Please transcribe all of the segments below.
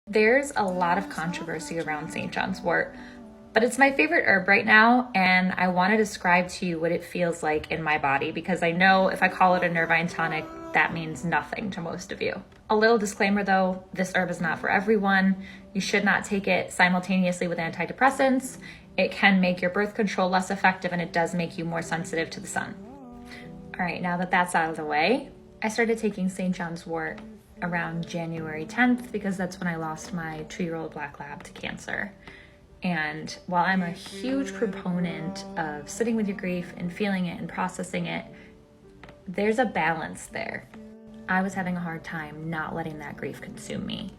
There's a lot of controversy around St. John's wort, but it's my favorite herb right now, and I want to describe to you what it feels like in my body, because I know if I call it a nervine tonic, that means nothing to most of you. A little disclaimer though, this herb is not for everyone. You should not take it simultaneously with antidepressants. It can make your birth control less effective, and it does make you more sensitive to the sun. All right, now that that's out of the way, I started taking St. John's wort around January 10th because that's when I lost my 2-year-old black lab to cancer. And while I'm a huge proponent of sitting with your grief and feeling it and processing it, there's a balance there. I was having a hard time not letting that grief consume me.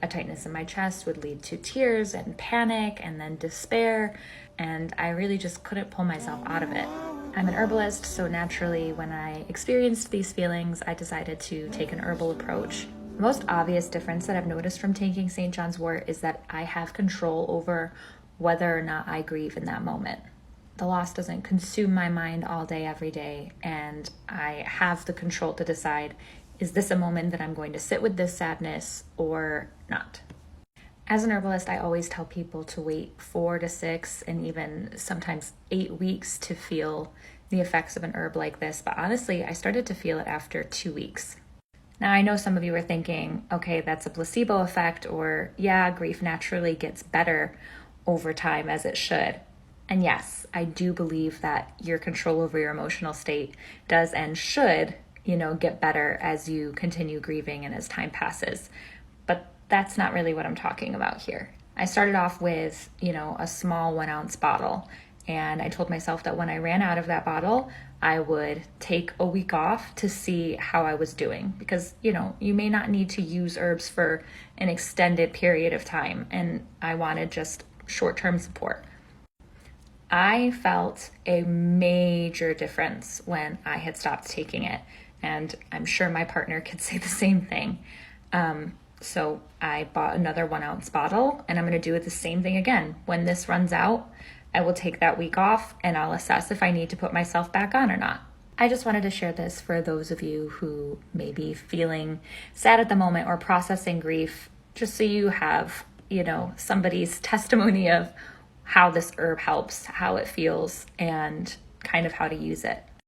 A tightness in my chest would lead to tears and panic and then despair, and I really just couldn't pull myself out of it. I'm an herbalist, so naturally when I experienced these feelings, I decided to take an herbal approach. The most obvious difference that I've noticed from taking St. John's wort is that I have control over whether or not I grieve in that moment. The loss doesn't consume my mind all day, every day, and I have the control to decide, is this a moment that I'm going to sit with this sadness or not? As an herbalist, I always tell people to wait 4 to 6 and even sometimes 8 weeks to feel the effects of an herb like this. But honestly, I started to feel it after 2 weeks. Now, I know some of you are thinking, okay, that's a placebo effect, or yeah, grief naturally gets better over time, as it should. And yes, I do believe that your control over your emotional state does and should, get better as you continue grieving and as time passes. But that's not really what I'm talking about here. I started off with, a small 1-ounce bottle, and I told myself that when I ran out of that bottle, I would take a week off to see how I was doing, because, you may not need to use herbs for an extended period of time, and I wanted just short-term support. I felt a major difference when I had stopped taking it, and I'm sure my partner could say the same thing. So I bought another 1-ounce bottle, and I'm going to do it the same thing again. When this runs out, I will take that week off and I'll assess if I need to put myself back on or not. I just wanted to share this for those of you who may be feeling sad at the moment or processing grief, just so you have, somebody's testimony of how this herb helps, how it feels, and kind of how to use it.